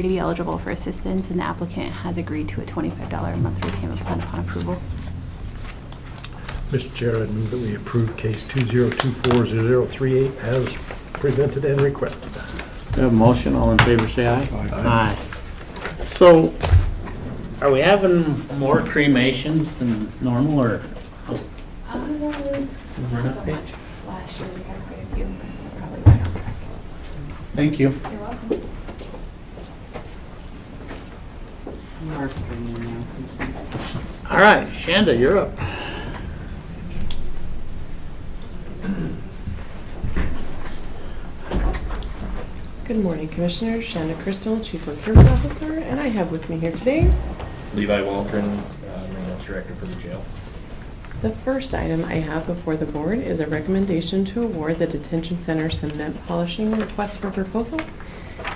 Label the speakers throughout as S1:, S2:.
S1: to be eligible for assistance, and the applicant has agreed to a $25 a month repayment plan upon approval.
S2: Mr. Chair, I'd move that we approve case 20240038 as presented and requested.
S3: We have a motion. All in favor, say aye.
S2: Aye.
S3: So, are we having more cremations than normal, or?
S1: Not so
S3: Okay.
S1: much. Last year we had quite a few, so we're probably right on track.
S3: Thank you.
S1: You're welcome.
S3: All right, Shanda, you're up.
S4: Good morning, Commissioners. Shanda Crystal, Chief Procurement Officer, and I have with me here today
S5: Levi Waldron, Maintenance Director for the jail.
S4: the first item I have before the board is a recommendation to award the detention center cement polishing request for proposal.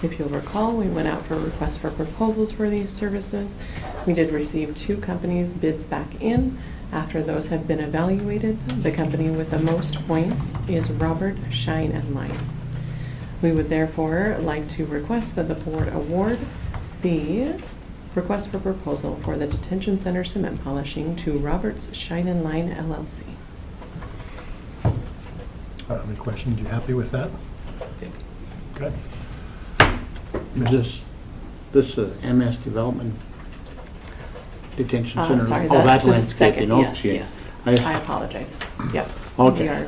S4: If you'll recall, we went out for requests for proposals for these services. We did receive 2 companies' bids back in. After those have been evaluated, the company with the most points is Robert Shine and Line. We would therefore like to request that the board award the request for proposal for the detention center cement polishing to Robert's Shine and Line LLC.
S2: Any questions? You happy with that? Okay.
S3: Is this is MS Development Detention Center?
S4: Sorry,
S3: Oh,
S4: that's the
S3: landscaping.
S4: second,
S3: Oh,
S4: yes,
S3: shit.
S4: yes.
S3: I-
S4: I apologize. Yep.
S3: Okay.
S4: We are-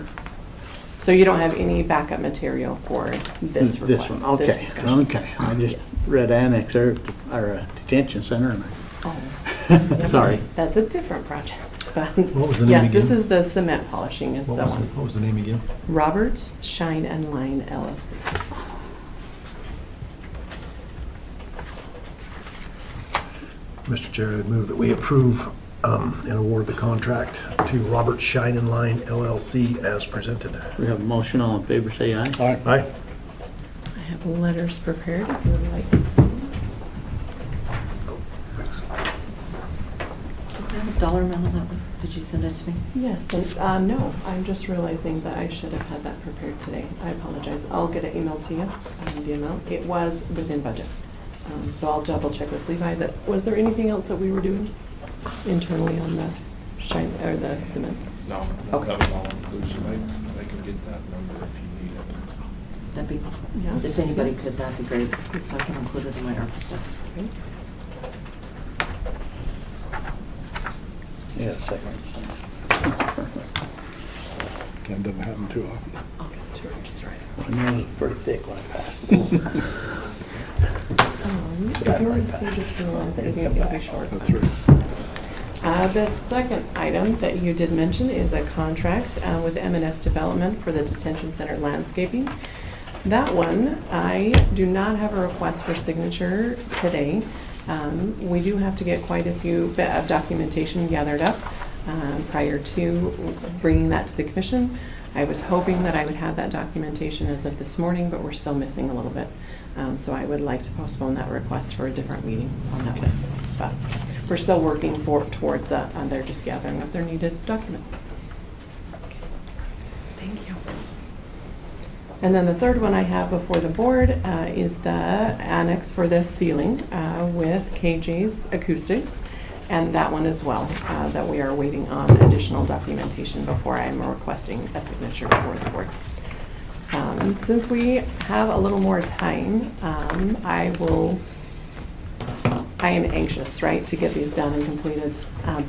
S4: So you don't have any backup material for this request,
S3: This one,
S4: this
S3: okay,
S4: discussion?
S3: okay. I just
S4: Yes.
S3: read annex or detention center, and
S4: Oh.
S3: I, sorry.
S4: That's a different project, but
S2: What was the name
S4: yes, this
S2: again?
S4: is the cement polishing is the one.
S2: What was the name again?
S4: Robert's Shine and Line LLC.
S2: Mr. Chair, I'd move that we approve and award the contract to Robert Shine and Line LLC as presented.
S3: We have a motion. All in favor, say aye.
S2: Aye.
S4: I have letters prepared if you would like to see them.
S6: Do you have a dollar amount on that one? Did you send it to me?
S4: Yes, and no, I'm just realizing that I should have had that prepared today. I apologize. I'll get an email to you, the amount. It was within budget. So I'll double check with Levi that, was there anything else that we were doing internally on the shine, or the cement?
S5: No,
S4: Okay.
S5: that was all inclusive. I can get that number if you need it.
S6: That'd be,
S4: Yeah.
S6: if anybody could, that'd be great, so I can include it in my ARPA stuff.
S4: Okay.
S3: Yeah, second.
S7: That doesn't happen too often.
S4: I'll get it to her, just right.
S3: I know it's pretty thick like that.
S4: If you want to stay just for one second, it'll be short.
S7: That's right.
S4: The second item that you did mention is a contract with M&S Development for the detention center landscaping. That one, I do not have a request for signature today. We do have to get quite a few bit of documentation gathered up prior to bringing that to the commission. I was hoping that I would have that documentation as of this morning, but we're still missing a little bit. So I would like to postpone that request for a different meeting on that one. But we're still working towards that, and they're just gathering up their needed documents. Thank you. And then the third one I have before the board is the annex for the ceiling with KJ's Acoustics. And that one as well, that we are waiting on additional documentation before I am requesting a signature for the board. Since we have a little more time, I am anxious, right, to get these done and completed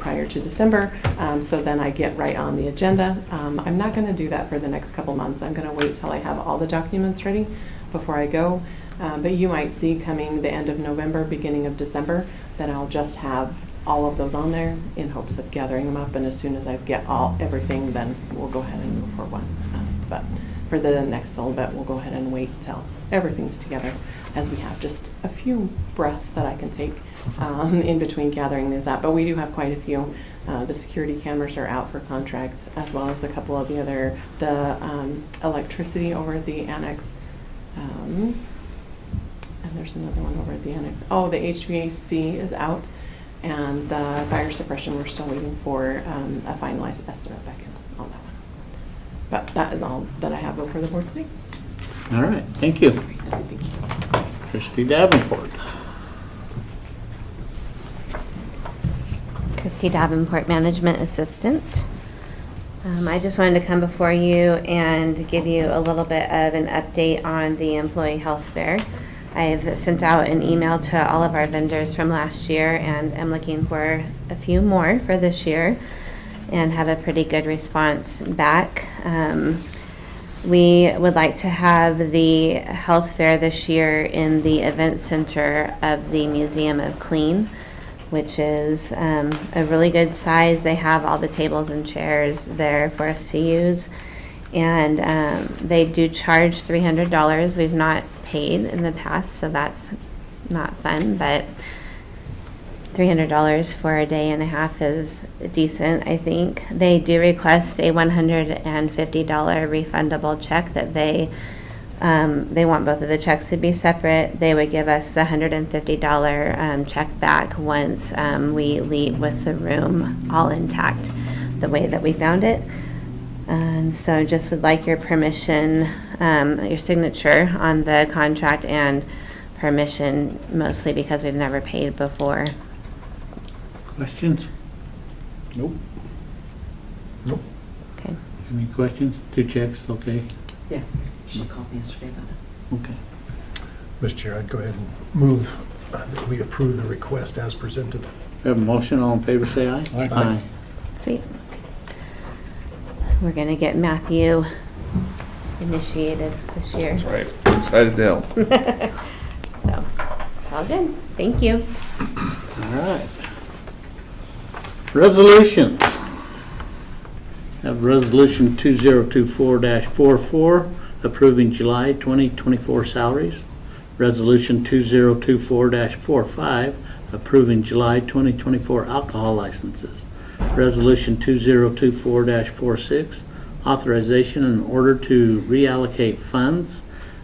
S4: prior to December, so then I get right on the agenda. I'm not going to do that for the next couple months. I'm going to wait till I have all the documents ready before I go. But you might see coming the end of November, beginning of December, that I'll just have all of those on there in hopes of gathering them up, and as soon as I get everything, then we'll go ahead and move for one. But for the next little bit, we'll go ahead and wait till everything's together, as we have just a few breaths that I can take in between gathering these up. But we do have quite a few. The security cameras are out for contract, as well as a couple of the other, electricity over at the annex. And there's another one over at the annex. Oh, the HVAC is out, and the fire suppression, we're still waiting for a finalized estimate back in on that one. But that is all that I have before the board today.
S3: All right, thank you.
S4: Thank you.
S3: Christy Davenport.
S8: Christy Davenport, Management Assistant. I just wanted to come before you and give you a little bit of an update on the employee health fair. I've sent out an email to all of our vendors from last year and am looking for a few more for this year and have a pretty good response back. We would like to have the health fair this year in the event center of the Museum of Clean, which is a really good size. They have all the tables and chairs there for us to use. And they do charge $300. We've not paid in the past, so that's not fun, but $300 for a day and a half is decent, I think. They do request a $150 refundable check that they want both of the checks to be separate. They would give us the $150 check back once we leave with the room all intact the way that we found it. And so just would like your permission, your signature on the contract and permission, mostly because we've never paid before.
S3: Questions?
S7: Nope.
S2: Nope.
S8: Okay.
S3: Any questions? 2 checks, okay?
S6: Yeah, she called me yesterday about it.
S3: Okay.
S2: Mr. Chair, I'd go ahead and move that we approve the request as presented.
S3: We have a motion, all in favor, say aye.
S7: Aye.
S8: Sweet. We're gonna get Matthew initiated this year.
S5: That's right. Excited to help.
S8: So, it's all good. Thank you.
S3: All right. Resolutions. Have resolution 2024-44 approving July 2024 salaries. Resolution 2024-45 approving July 2024 alcohol licenses. Resolution 2024-46 authorization in order to reallocate funds.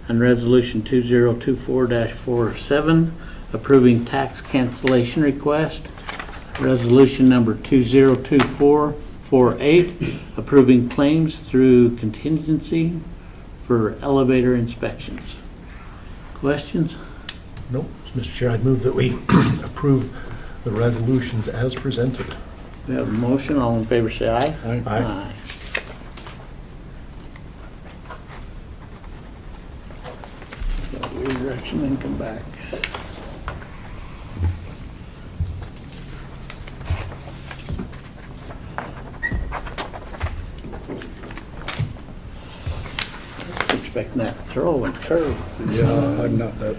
S3: And resolution 2024-47 approving tax cancellation request. Resolution number 2024-48 approving claims through contingency for elevator inspections. Questions?
S2: Nope. Mr. Chair, I'd move that we approve the resolutions as presented.
S3: We have a motion. All in favor say aye.
S7: Aye.
S2: Aye.
S3: Go redirection and come back. Expecting that throw and curve.
S7: Yeah, I'm not that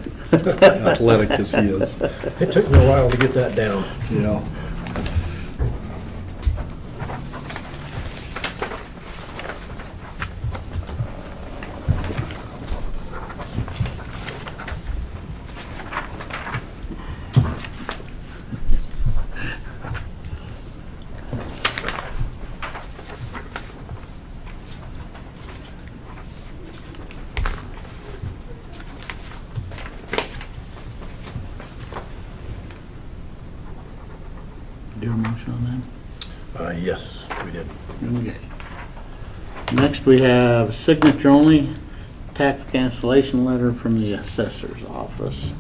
S7: athletic as he is.
S2: It took me a while to get that down.
S7: Yeah.
S3: Do a motion on
S2: Yes, we did.
S3: that? Okay. Next, we have signature only tax cancellation letter from the assessor's office.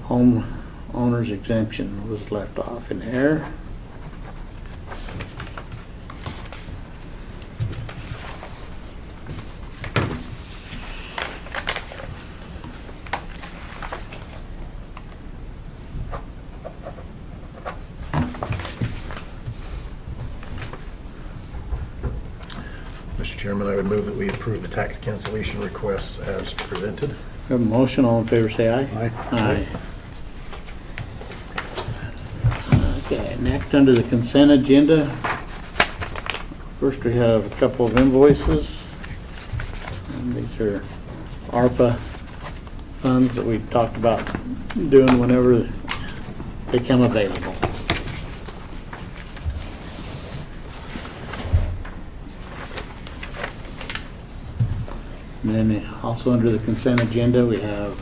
S3: Home owner's exemption was left off in error.
S2: Mr. Chairman, I would move that we approve the tax cancellation requests as presented.
S3: We have a motion, all in favor say aye.
S7: Aye.
S3: Aye. Okay, next under the consent agenda, first we have a couple of invoices. And these are ARPA funds that we talked about doing whenever they come available. And then also under the consent agenda, we have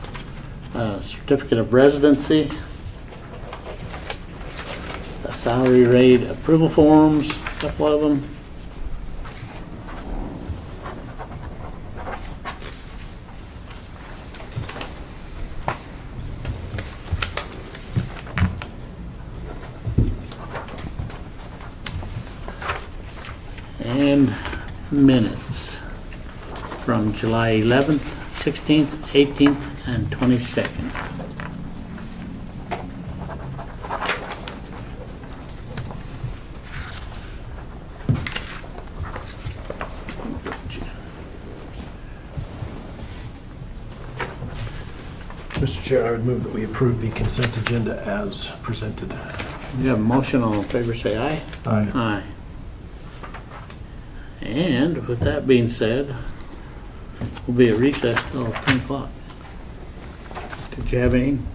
S3: a certificate of residency, a salary rate approval forms, a couple of them. And minutes from July 11th, 16th, 18th, and 22nd.
S2: Mr. Chair, I would move that we approve the consent agenda as presented.
S3: You have a motion, all in favor, say aye.
S2: Aye.
S3: Aye. And with that being said, we'll be at recess till 10 o'clock. Did you have anything?